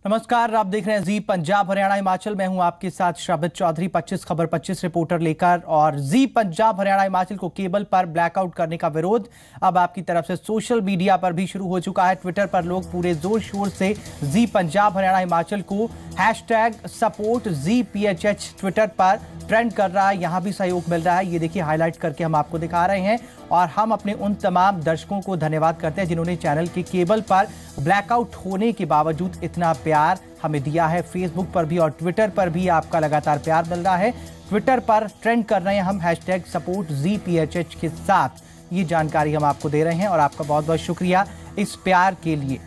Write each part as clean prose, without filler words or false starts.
नमस्कार, आप देख रहे हैं जी पंजाब हरियाणा हिमाचल। मैं हूं आपके साथ शाबित चौधरी। 25 खबर 25 रिपोर्टर लेकर और जी पंजाब हरियाणा हिमाचल को केबल पर ब्लैकआउट करने का विरोध अब आपकी तरफ से सोशल मीडिया पर भी शुरू हो चुका है। ट्विटर पर लोग पूरे जोर शोर से जी पंजाब हरियाणा हिमाचल को #SupportZPHH ट्विटर पर ट्रेंड कर रहा है। यहां भी सहयोग मिल रहा है। ये देखिए, हाईलाइट करके हम आपको दिखा रहे हैं और हम अपने उन तमाम दर्शकों को धन्यवाद करते हैं जिन्होंने चैनल के केबल पर ब्लैकआउट होने के बावजूद इतना प्यार हमें दिया है। फेसबुक पर भी और ट्विटर पर भी आपका लगातार प्यार मिल रहा है। ट्विटर पर ट्रेंड कर रहे हैं हम #SupportZPHH के साथ। ये जानकारी हम आपको दे रहे हैं और आपका बहुत बहुत शुक्रिया इस प्यार के लिए।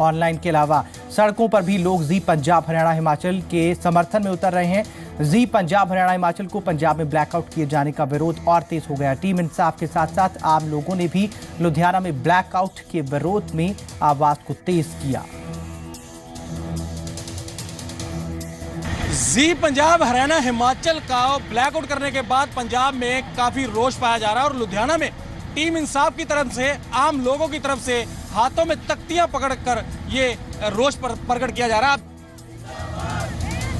ऑनलाइन के अलावा सड़कों पर भी लोग जी पंजाब हरियाणा हिमाचल के समर्थन में उतर रहे हैं। जी पंजाब हरियाणा हिमाचल को पंजाब में ब्लैकआउट किए जाने का विरोध और तेज हो गया। टीम इंसाफ के साथ साथ आम लोगों ने भी लुधियाना में ब्लैकआउट के विरोध में आवाज को तेज किया। जी पंजाब हरियाणा हिमाचल का ब्लैकआउट करने के बाद पंजाब में काफी रोष पाया जा रहा है और लुधियाना में टीम इंसाफ की तरफ से आम लोगों की तरफ से हाथों में तख्तियां पकड़कर ये रोष प्रकट किया जा रहा है।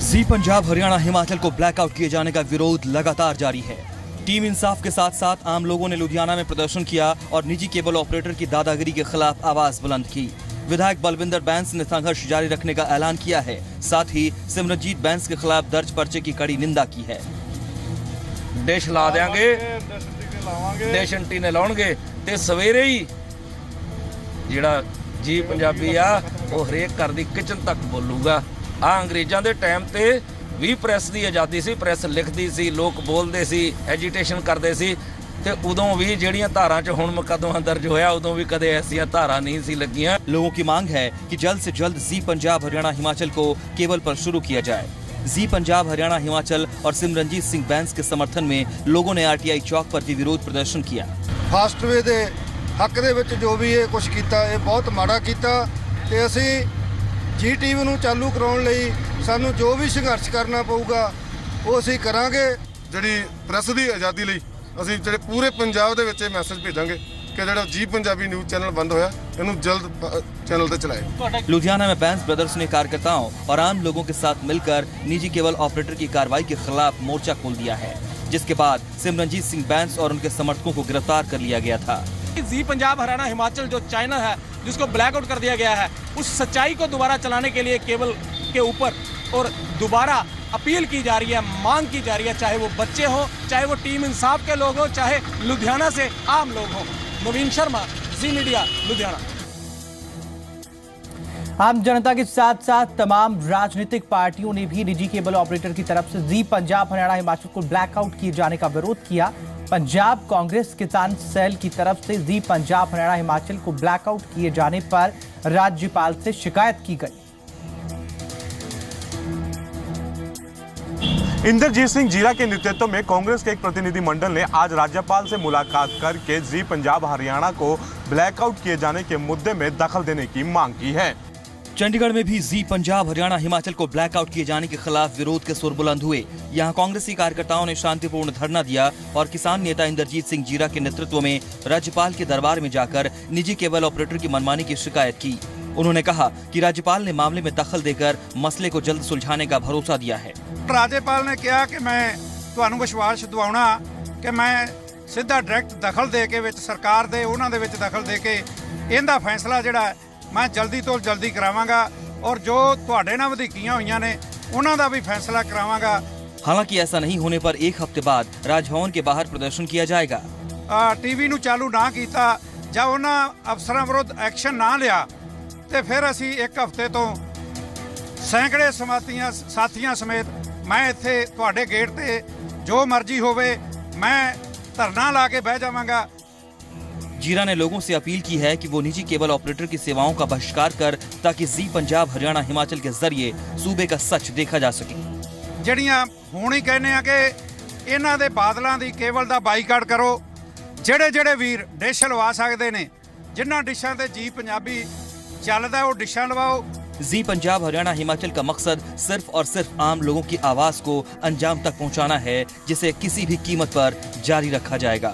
जी पंजाब हरियाणा हिमाचल को ब्लैकआउट किए जाने का विरोध लगातार जारी है। टीम इंसाफ के साथ साथ आम लोगों ने लुधियाना में प्रदर्शन किया और निजी केबल ऑपरेटर की दादागिरी के खिलाफ आवाज बुलंद की। विधायक बलविंदर बैंस ने संघर्ष जारी रखने का ऐलान किया है। साथ ही सिमरनजीत बैंस के खिलाफ दर्ज पर्चे की कड़ी निंदा की है। डिश ला देंगे, डिश एंटीने लाउणगे ते सवेरे ही ਜਿਹੜਾ ਜੀ ਪੰਜਾਬੀ ਆ ਉਹ ਹਰੇਕ ਘਰ ਦੀ ਕਿਚਨ ਤੱਕ ਬੋਲੂਗਾ। ਆ ਅੰਗਰੇਜ਼ਾਂ ਦੇ ਟਾਈਮ ਤੇ ਵੀ ਪ੍ਰੈਸ ਦੀ ਆਜ਼ਾਦੀ ਸੀ, ਪ੍ਰੈਸ ਲਿਖਦੀ ਸੀ, ਲੋਕ ਬੋਲਦੇ ਸੀ, ਐਜੀਟੇਸ਼ਨ ਕਰਦੇ ਸੀ ਤੇ ਉਦੋਂ ਵੀ ਜਿਹੜੀਆਂ ਧਾਰਾਂ 'ਚ ਹੁਣ ਮੁਕੱਦਮਾ ਦਰਜ ਹੋਇਆ ਉਦੋਂ ਵੀ ਕਦੇ ਐਸੀਆਂ ਧਾਰਾਂ ਨਹੀਂ ਸੀ ਲੱਗੀਆਂ। लोगों की मांग है कि जल्द से जल्द जी पंजाब हरियाणा हिमाचल को केबल पर शुरू किया जाए। जी पंजाब हरियाणा हिमाचल और सिमरनजीत सिंह बैंस के समर्थन में लोगों ने RTI चौक पर भी विरोध प्रदर्शन किया। फास्टवे दे हक दे विच जो भी ये कुछ कीता ये बहुत माड़ा कीता ते असी GTV नूं चालू कराउण लई सानू जो भी संघर्ष करना पऊगा वो असी करांगे। जिहड़ी प्रैस दी आज़ादी लई असी जिहड़े पूरे पंजाब दे विच मैसेज भेजांगे कि जिहड़ा जी पंजाबी न्यूज़ चैनल बंद होया इहनूं जल्द चैनल ते चलाए। लुधियाना में बैंस ब्रदर्स ने कार्यकर्ताओं और आम लोगों के साथ मिलकर निजी केबल ऑपरेटर की कार्रवाई के खिलाफ मोर्चा खोल दिया है, जिसके बाद सिमरनजीत सिंह बैंस और उनके समर्थकों को गिरफ्तार कर लिया गया था। जी पंजाब हरियाणा हिमाचल जो चैनल है जिसको ब्लैकआउट कर दिया गया है, उस सच्चाई को दोबारा चलाने के लिए केबल के ऊपर और दोबारा अपील की जा रही है, मांग की जा रही है, चाहे वो बच्चे हो, चाहे वो टीम इंसाफ के लोग हो, चाहे लुधियाना से आम लोग हो। नवीन शर्मा, जी मीडिया, लुधियाना। आम जनता के साथ साथ तमाम राजनीतिक पार्टियों ने भी निजी केबल ऑपरेटर की तरफ से जी पंजाब हरियाणा हिमाचल को ब्लैकआउट किए जाने का विरोध किया। पंजाब कांग्रेस किसान सेल की तरफ से जी पंजाब हरियाणा हिमाचल को ब्लैकआउट किए जाने पर राज्यपाल से शिकायत की गई। इंद्रजीत सिंह जीरा के नेतृत्व में कांग्रेस के एक प्रतिनिधि मंडल ने आज राज्यपाल से मुलाकात करके जी पंजाब हरियाणा को ब्लैकआउट किए जाने के मुद्दे में दखल देने की मांग की है। चंडीगढ़ में भी जी पंजाब हरियाणा हिमाचल को ब्लैकआउट किए जाने के खिलाफ विरोध के सुर बुलंद हुए। यहां कांग्रेसी कार्यकर्ताओं ने शांतिपूर्ण धरना दिया और किसान नेता इंद्रजीत सिंह जीरा के नेतृत्व में राज्यपाल के दरबार में जाकर निजी केबल ऑपरेटर की मनमानी की शिकायत की। उन्होंने कहा कि राज्यपाल ने मामले में दखल देकर मसले को जल्द सुलझाने का भरोसा दिया है। राज्यपाल ने कहा कि मैं तुहानू विश्वास दिवाउणा कि मैं सीधा डायरैक्ट दखल दे के विच सरकार दे उन्हां दे विच दखल दे के इहदा फैसला जिहड़ा मैं जल्दी तो जल्दी करावांगा और जो तुहाडे नाल वधीकियां होईयां ने उन्हां दा भी फैसला करावांगा। हालांकि ऐसा नहीं होने पर एक हफ्ते बाद राजभवन के बाहर प्रदर्शन किया जाएगा। टीवी नूं चालू ना कीता जां उन्हां अफसरां विरुद्ध एक्शन ना लिया ते फिर असीं एक हफ्ते तो सैकड़े साथियां समेत मैं इत्थे तुहाडे गेट ते जो मर्जी होवे मैं धरना ला के बह जावांगा। जीरा ने लोगों से अपील की है कि वो निजी केबल ऑपरेटर की सेवाओं का बहिष्कार कर ताकि जी पंजाब हरियाणा हिमाचल के जरिए सूबे का सच देखा जा सके। ਜਿਹੜੀਆਂ ਹੁਣ ਹੀ ਕਹਿੰਦੇ ਆ ਕਿ ਇਹਨਾਂ ਦੇ ਬਾਦਲਾਂ ਦੀ ਕੇਬਲ ਦਾ ਬਾਈਕਾਟ ਕਰੋ। ਜਿਹੜੇ ਵੀਰ ਡਿਸ਼ ਲਵਾ ਸਕਦੇ ਨੇ, ਜਿਨ੍ਹਾਂ ਡਿਸ਼ਾਂ ਤੇ ਜੀ ਪੰਜਾਬੀ ਚੱਲਦਾ ਉਹ ਡਿਸ਼ਾਂ ਲਵਾਓ। जी पंजाब हरियाणा हिमाचल का मकसद सिर्फ और सिर्फ आम लोगों की आवाज को अंजाम तक पहुंचाना है, जिसे किसी भी कीमत पर जारी रखा जाएगा।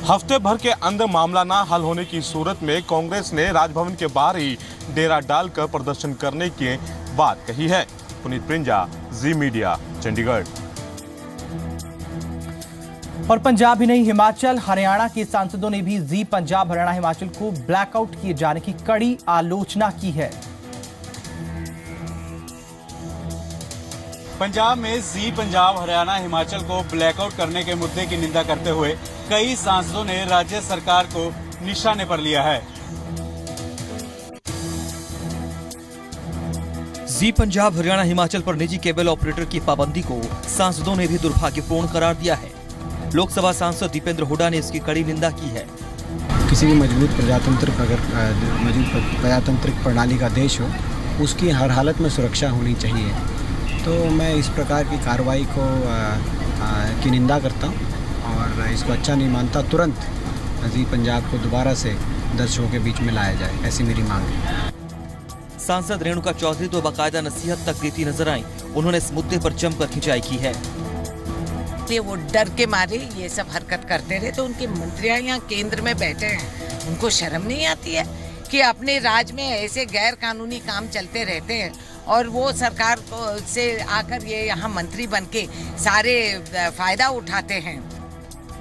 हफ्ते भर के अंदर मामला ना हल होने की सूरत में कांग्रेस ने राजभवन के बाहर ही डेरा डालकर प्रदर्शन करने की बात कही है। पुनीत प्रिंजा, जी मीडिया, चंडीगढ़। और पंजाब ही नहीं, हिमाचल हरियाणा के सांसदों ने भी जी पंजाब हरियाणा हिमाचल को ब्लैकआउट किए जाने की कड़ी आलोचना की है। पंजाब में जी पंजाब हरियाणा हिमाचल को ब्लैकआउट करने के मुद्दे की निंदा करते हुए कई सांसदों ने राज्य सरकार को निशाने पर लिया है। जी पंजाब हरियाणा हिमाचल पर निजी केबल ऑपरेटर की पाबंदी को सांसदों ने भी दुर्भाग्यपूर्ण करार दिया है। लोकसभा सांसद दीपेंद्र हुड्डा ने इसकी कड़ी निंदा की है। किसी भी मजबूत प्रजातांत्रिक प्रणाली का देश हो, उसकी हर हालत में सुरक्षा होनी चाहिए। तो मैं इस प्रकार की कार्रवाई को की निंदा करता हूं और इसको अच्छा नहीं मानता। तुरंत जी पंजाब को दोबारा से दर्शकों के बीच में लाया जाए, ऐसी मेरी मांग है। सांसद रेणुका चौधरी तो बाकायदा नसीहत तक देती नजर आईं। उन्होंने इस मुद्दे पर जमकर खिंचाई की है। वो डर के मारे ये सब हरकत करते रहे, तो उनके मंत्रियां यहाँ केंद्र में बैठे हैं, उनको शर्म नहीं आती है कि अपने राज्य में ऐसे गैर कानूनी काम चलते रहते हैं और वो सरकार से आकर ये यहाँ मंत्री बनके सारे फायदा उठाते हैं।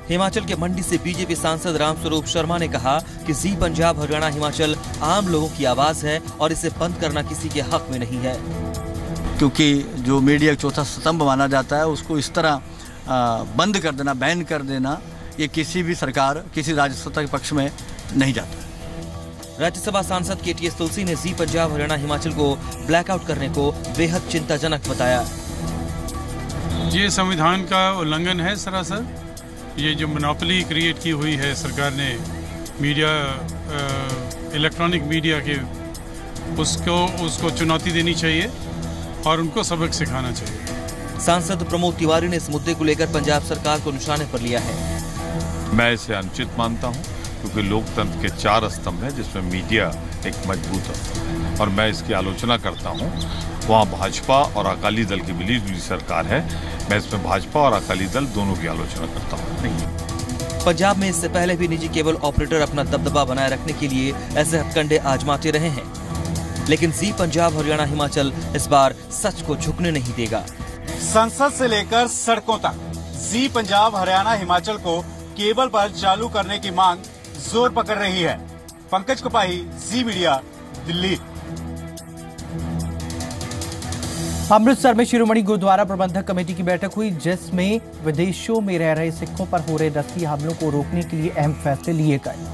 हिमाचल के मंडी से बीजेपी सांसद रामस्वरूप शर्मा ने कहा कि जी पंजाब हरियाणा हिमाचल आम लोगों की आवाज है और इसे बंद करना किसी के हक में नहीं है। क्योंकि जो मीडिया चौथा स्तंभ माना जाता है, उसको इस तरह बंद कर देना, बैन कर देना, ये किसी भी सरकार, किसी राज्य सत्ता के पक्ष में नहीं जाता। राज्यसभा सांसद KTS तुलसी ने जी पंजाब हरियाणा हिमाचल को ब्लैकआउट करने को बेहद चिंताजनक बताया। ये संविधान का उल्लंघन है सरासर। ये जो मोनोपोली क्रिएट की हुई है सरकार ने मीडिया, इलेक्ट्रॉनिक मीडिया के, उसको चुनौती देनी चाहिए और उनको सबक सिखाना चाहिए। सांसद प्रमोद तिवारी ने इस मुद्दे को लेकर पंजाब सरकार को निशाने पर लिया है। मैं इसे अनुचित मानता हूं, क्योंकि लोकतंत्र के 4 स्तंभ हैं जिसमें मीडिया एक मजबूत स्तंभ है और मैं इसकी आलोचना करता हूं। वहां भाजपा और अकाली दल की मिली सरकार है, मैं इसमें भाजपा और अकाली दल दोनों की आलोचना करता हूं। पंजाब में इससे पहले भी निजी केबल ऑपरेटर अपना दबदबा बनाए रखने के लिए ऐसे हथकंडे आजमाते रहे हैं, लेकिन जी पंजाब हरियाणा हिमाचल इस बार सच को झुकने नहीं देगा। संसद से लेकर सड़कों तक जी पंजाब हरियाणा हिमाचल को केबल पर चालू करने की मांग जोर पकड़ रही है। पंकज कपाही, जी मीडिया, दिल्ली। अमृतसर में शिरोमणि गुरुद्वारा प्रबंधक कमेटी की बैठक हुई, जिसमें विदेशों में रह रहे सिखों पर हो रहे नस्ली हमलों को रोकने के लिए अहम फैसले लिए गए।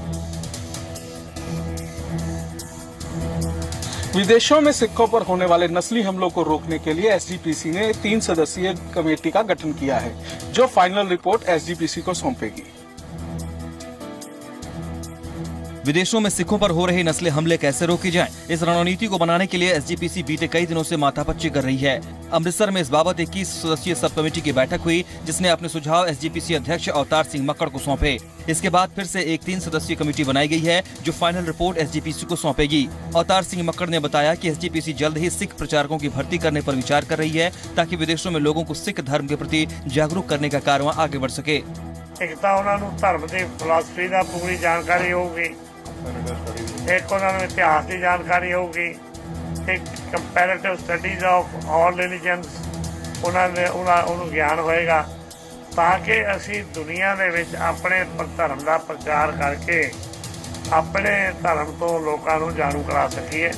विदेशों में सिखों पर होने वाले नस्ली हमलों को रोकने के लिए SGPC ने 3 सदस्यीय कमेटी का गठन किया है, जो फाइनल रिपोर्ट SGPC को सौंपेगी। विदेशों में सिखों पर हो रहे नस्ली हमले कैसे रोके जाएं, इस रणनीति को बनाने के लिए SGPC बीते कई दिनों से माथापच्ची कर रही है। अमृतसर में इस बाबत 21 सदस्यीय सब कमेटी की बैठक हुई, जिसने अपने सुझाव SGPC अध्यक्ष अवतार सिंह मक्कड़ को सौंपे। इसके बाद फिर से एक 3 सदस्यीय कमेटी बनाई गई है, जो फाइनल रिपोर्ट SGPC को सौंपेगी। अवतार सिंह मक्कड़ ने बताया कि SGPC जल्द ही सिख प्रचारकों की भर्ती करने पर विचार कर रही है, ताकि विदेशों में लोगों को सिख धर्म के प्रति जागरूक करने का कारवां आगे बढ़ सके। एक धर्म की फिलासफी का पूरी जानकारी होगी, एक इतिहास की जानकारी होगी, एक comparative studies of all religions उन्होंने ज्ञान होएगा, ताकि असी दुनिया दे विच अपने धर्म का प्रचार करके अपने धर्म तो लोगों को जाणू करा सकीए।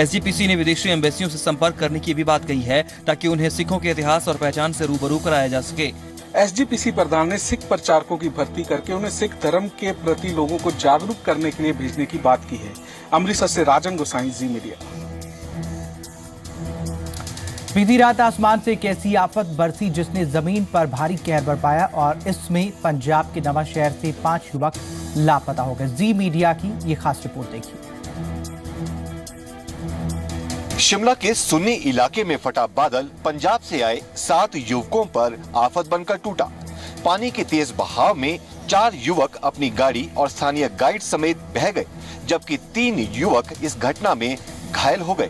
SGPC ने विदेशी एम्बेसियों से संपर्क करने की भी बात कही है, ताकि उन्हें सिखों के इतिहास और पहचान से रूबरू कराया जा सके। SGPC प्रधान ने सिख प्रचारकों की भर्ती करके उन्हें सिख धर्म के प्रति लोगों को जागरूक करने के लिए भेजने की बात की है। अमृतसर से राजन गोसाई, जी मीडिया। बीती रात आसमान से एक ऐसी आफत बरसी जिसने जमीन पर भारी कहर बरपाया और इसमें पंजाब के नवांशहर से 5 युवक लापता हो गए। जी मीडिया की ये खास रिपोर्ट देखिए। शिमला के सुन्नी इलाके में फटा बादल पंजाब से आए 7 युवकों पर आफत बनकर टूटा। पानी के तेज बहाव में 4 युवक अपनी गाड़ी और स्थानीय गाइड समेत बह गए, जबकि 3 युवक इस घटना में घायल हो गए।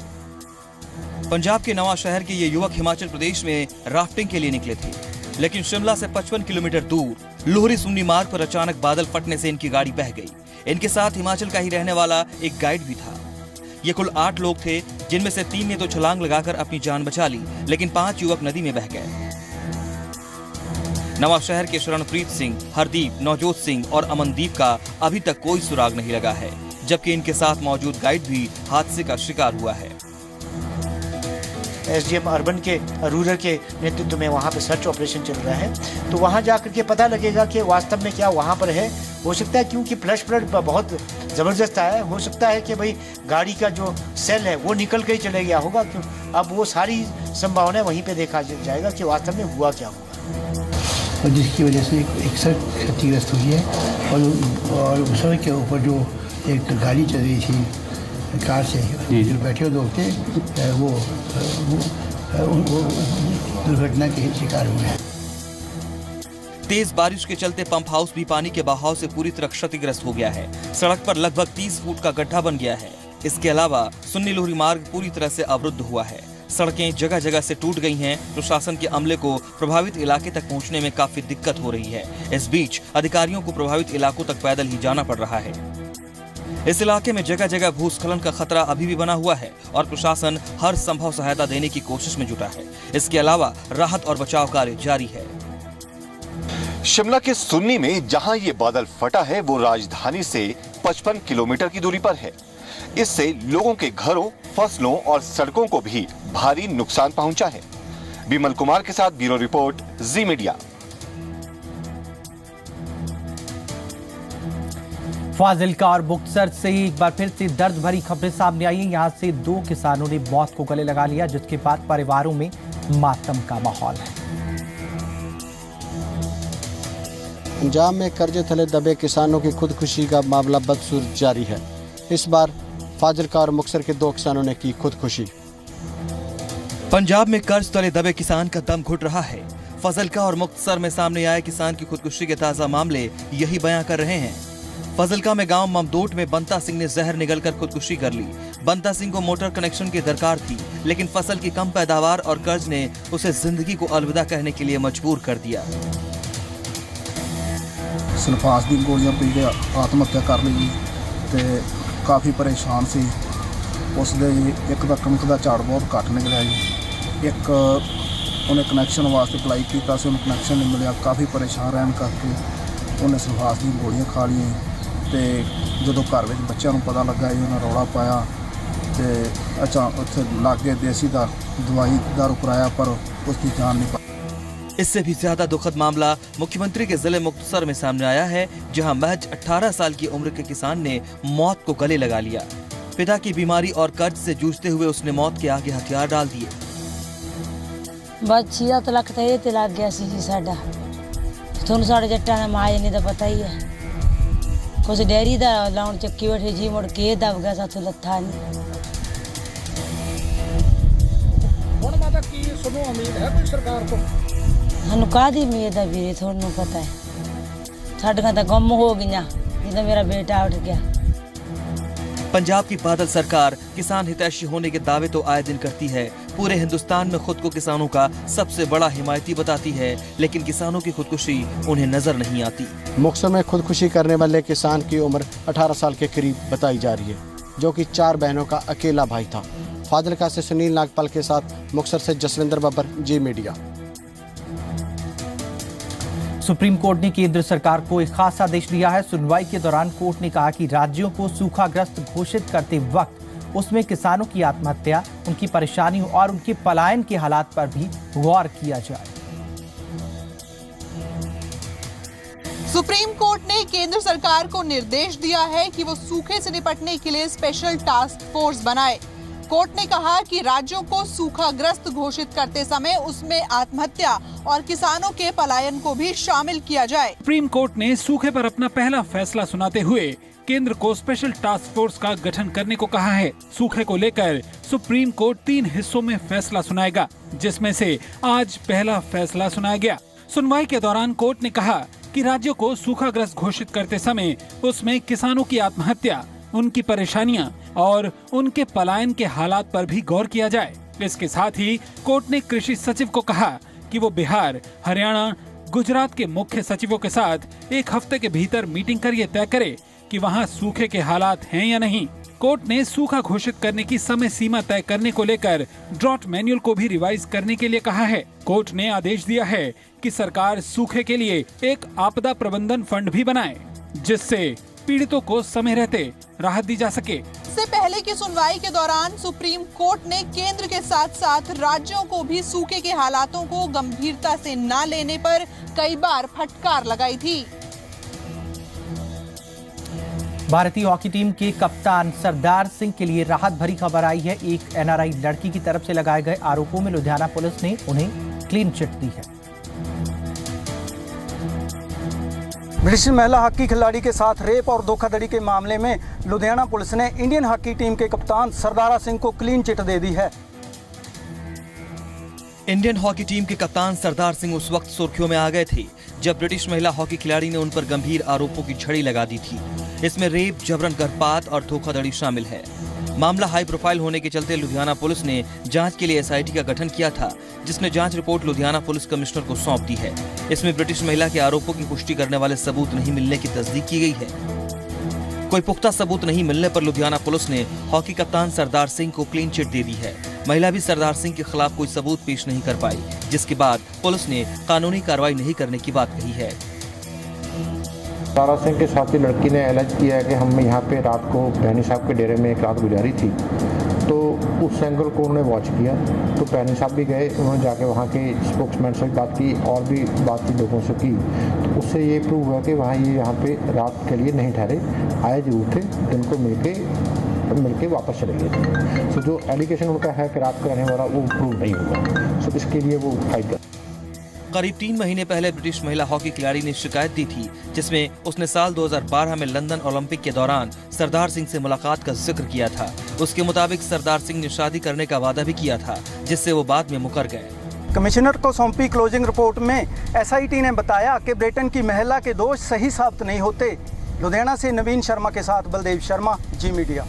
पंजाब के नवा शहर के ये युवक हिमाचल प्रदेश में राफ्टिंग के लिए निकले थे, लेकिन शिमला से 55 किलोमीटर दूर लोहरी सुन्नी मार्ग पर अचानक बादल फटने से इनकी गाड़ी बह गई। इनके साथ हिमाचल का ही रहने वाला एक गाइड भी था। ये कुल 8 लोग थे, जिनमें से 3 ने तो छलांग लगाकर अपनी जान बचा ली, लेकिन 5 युवक नदी में बह गए। नवा शहर के शरणप्रीत सिंह, हरदीप, नवजोत सिंह और अमनदीप का अभी तक कोई सुराग नहीं लगा है, जबकि इनके साथ मौजूद गाइड भी हादसे का शिकार हुआ है। एसडीएम अर्बन के रूरल के नेतृत्व में वहाँ पे सर्च ऑपरेशन चल रहा है, तो वहाँ जाकर के पता लगेगा कि वास्तव में क्या वहाँ पर है। हो सकता है क्योंकि फ्लड बहुत ज़बरदस्त आया है, हो सकता है कि भाई गाड़ी का जो सेल है वो निकल के ही चले गया होगा। क्यों अब वो सारी संभावनाएं वहीं पे देखा जाएगा कि वास्तव में हुआ क्या हुआ, और जिसकी वजह से एक सड़क क्षतिग्रस्त हुई है। और सड़क के ऊपर जो एक गाड़ी चल रही थी कार से, जो बैठे हुए लोग थे वो दुर्घटना के शिकार हुए हैं। तेज बारिश के चलते पंप हाउस भी पानी के बहाव से पूरी तरह क्षतिग्रस्त हो गया है। सड़क पर लगभग 30 फुट का गड्ढा बन गया है। इसके अलावा सुन्नी लोहरी मार्ग पूरी तरह से अवरुद्ध हुआ है। सड़कें जगह जगह से टूट गई हैं। प्रशासन के अमले को प्रभावित इलाके तक पहुंचने में काफी दिक्कत हो रही है। इस बीच अधिकारियों को प्रभावित इलाकों तक पैदल ही जाना पड़ रहा है। इस इलाके में जगह जगह भूस्खलन का खतरा अभी भी बना हुआ है और प्रशासन हर संभव सहायता देने की कोशिश में जुटा है। इसके अलावा राहत और बचाव कार्य जारी है। शिमला के सुन्नी में जहां ये बादल फटा है, वो राजधानी से 55 किलोमीटर की दूरी पर है। इससे लोगों के घरों, फसलों और सड़कों को भी भारी नुकसान पहुंचा है। विमल कुमार के साथ ब्यूरो रिपोर्ट, जी मीडिया। फाजिल्का और मुक्तसर से एक बार फिर से दर्द भरी खबरें सामने आई हैं। यहां से 2 किसानों ने मौत को गले लगा लिया, जिसके बाद परिवारों में मातम का माहौल है। पंजाब में कर्जे तले दबे किसानों की खुदकुशी का मामला बदसूरत जारी है। इस बार फाजिल्का और मुक्तसर के 2 किसानों ने की खुदकुशी। पंजाब में कर्ज तले दबे किसान का दम घुट रहा है। फाजिल्का और मुक्तसर में सामने आए किसान की खुदकुशी के ताजा मामले यही बयां कर रहे हैं। फाजिल्का में गांव ममदोट में बंता सिंह ने जहर निगलकर खुदकुशी कर ली। बंता सिंह को मोटर कनेक्शन की दरकार थी, लेकिन फसल की कम पैदावार और कर्ज ने उसे जिंदगी को अलविदा कहने के लिए मजबूर कर दिया। सल्फास दी गोलियां पी के आत्महत्या कर ली ते काफ़ी परेशान सी। उसदे एक दा कणक दा झाड़ बहुत घट निकलिया जी। एक उन्हें कनैक्शन वास्ते अप्लाई किया, उन्हें कनैक्शन नहीं मिलिया। काफ़ी परेशान रहन करके उन्हें सल्फास दी गोलियां खा ली ते जदों घर विच बच्चों नूं पता लगा उन्हें रौला पाया ते अच्छा उत्थे लागे देसी दा दवाई दारू कराया, पर उसकी जान नहीं पाई। इससे भी ज्यादा दुखद मामला मुख्यमंत्री के जिले मुक्तसर में सामने आया है, जहां महज 18 साल की उम्र के किसान ने मौत को गले लगा लिया। पिता की बीमारी और कर्ज से जूझते हुए उसने मौत के आगे हथियार डाल दिए। बस 6 लाख तो लग गया सी साडा। तुहानू साडे जट्टां दा माज नहीं तो पता ही है। कुछ डेयरी दा लाउण चक्की बैठे जी, मुड़ के दब गया साथों लत्था नहीं। हुण माता की सुनो उम्मीद है कोई सरकार को? सानू काहदी उम्मीद है वीरे, तुहानू पता है साडियां तां गुम हो गईयां जिद्दां मेरा बेटा उठ गया। पंजाब की बादल सरकार किसान हितैषी होने के दावे तो आए दिन करती है। पूरे हिंदुस्तान में खुद को किसानों का सबसे बड़ा हिमायती बताती है, लेकिन किसानों की खुदकुशी उन्हें नजर नहीं आती। मुक्तसर में खुदकुशी करने वाले किसान की उम्र 18 साल के करीब बताई जा रही है, जो कि 4 बहनों का अकेला भाई था। फाजिल्का से सुनील नागपाल के साथ मुक्तसर से जसविंदर बब्बर, जी मीडिया। सुप्रीम कोर्ट ने केंद्र सरकार को एक खास आदेश दिया है। सुनवाई के दौरान कोर्ट ने कहा कि राज्यों को सूखाग्रस्त घोषित करते वक्त उसमें किसानों की आत्महत्या, उनकी परेशानियों और उनके पलायन के हालात पर भी गौर किया जाए। सुप्रीम कोर्ट ने केंद्र सरकार को निर्देश दिया है कि वो सूखे से निपटने के लिए स्पेशल टास्क फोर्स बनाए। कोर्ट ने कहा कि राज्यों को सूखाग्रस्त घोषित करते समय उसमें आत्महत्या और किसानों के पलायन को भी शामिल किया जाए। सुप्रीम कोर्ट ने सूखे पर अपना पहला फैसला सुनाते हुए केंद्र को स्पेशल टास्क फोर्स का गठन करने को कहा है। सूखे को लेकर सुप्रीम कोर्ट 3 हिस्सों में फैसला सुनाएगा, जिसमें से आज पहला फैसला सुनाया गया। सुनवाई के दौरान कोर्ट ने कहा कि राज्यों को सूखाग्रस्त घोषित करते समय उसमें किसानों की आत्महत्या, उनकी परेशानियां और उनके पलायन के हालात पर भी गौर किया जाए। इसके साथ ही कोर्ट ने कृषि सचिव को कहा कि वो बिहार, हरियाणा, गुजरात के मुख्य सचिवों के साथ 1 हफ्ते के भीतर मीटिंग कर ये तय करे कि वहाँ सूखे के हालात हैं या नहीं। कोर्ट ने सूखा घोषित करने की समय सीमा तय करने को लेकर ड्रॉट मैनुअल को भी रिवाइज करने के लिए कहा है। कोर्ट ने आदेश दिया है कि सरकार सूखे के लिए एक आपदा प्रबंधन फंड भी बनाए, जिससे पीड़ितों को समय रहते राहत दी जा सके। इससे पहले की सुनवाई के दौरान सुप्रीम कोर्ट ने केंद्र के साथ साथ राज्यों को भी सूखे के हालातों को गंभीरता से न लेने पर कई बार फटकार लगाई थी। भारतीय हॉकी टीम के कप्तान सरदार सिंह के लिए राहत भरी खबर आई है। एक एनआरआई लड़की की तरफ से लगाए गए आरोपों में लुधियाना पुलिस ने उन्हें क्लीन चिट दी है। ब्रिटिश महिला हॉकी खिलाड़ी के साथ रेप और धोखाधड़ी के मामले में लुधियाना पुलिस ने इंडियन हॉकी टीम के कप्तान सरदारा सिंह को क्लीन चिट दे दी है। इंडियन हॉकी टीम के कप्तान सरदार सिंह उस वक्त सुर्खियों में आ गए थे जब ब्रिटिश महिला हॉकी खिलाड़ी ने उन पर गंभीर आरोपों की झड़ी लगा दी थी। इसमें रेप, जबरन गर्भपात और धोखाधड़ी शामिल है। मामला हाई प्रोफाइल होने के चलते लुधियाना पुलिस ने जांच के लिए एसआईटी का गठन किया था, जिसने जांच रिपोर्ट लुधियाना पुलिस कमिश्नर को सौंप दी है। इसमें ब्रिटिश महिला के आरोपों की पुष्टि करने वाले सबूत नहीं मिलने की तस्दीक की गई है। कोई पुख्ता सबूत नहीं मिलने पर लुधियाना पुलिस ने हॉकी कप्तान सरदार सिंह को क्लीन चिट दे दी है। महिला भी सरदार सिंह के खिलाफ कोई सबूत पेश नहीं कर पाई, जिसके बाद पुलिस ने कानूनी कार्रवाई नहीं करने की बात कही है। सरदारा सिंह के साथ ही लड़की ने एलाइज किया है कि हम यहाँ पे रात को पैनी साहब के डेरे में एक रात गुजारी थी, तो उस एंगल को उन्होंने वॉच किया। तो पैनी साहब भी गए, उन्होंने जाके वहाँ के स्पोक्समैन से बात की और भी बातचीत लोगों से की, तो उससे ये प्रूव हुआ कि वहाँ ये यहाँ पे रात के लिए नहीं ठहरे, आए जरूर थे, दिन को मिलके वापस चले गए थे। सो जो एलिगेशन उनका है कि रात को रहने वाला, वो प्रूव नहीं होगा। सो इसके लिए वो फाइट कर। करीब 3 महीने पहले ब्रिटिश महिला हॉकी खिलाड़ी ने शिकायत दी थी, जिसमें उसने साल 2012 में लंदन ओलंपिक के दौरान सरदार सिंह से मुलाकात का जिक्र किया था। उसके मुताबिक सरदार सिंह ने शादी करने का वादा भी किया था, जिससे वो बाद में मुकर गए। कमिश्नर को सौंपी क्लोजिंग रिपोर्ट में एसआईटी ने बताया कि ब्रिटेन की महिला के दोष सही साबित नहीं होते। लुधियाना से नवीन शर्मा के साथ बलदेव शर्मा, जी मीडिया।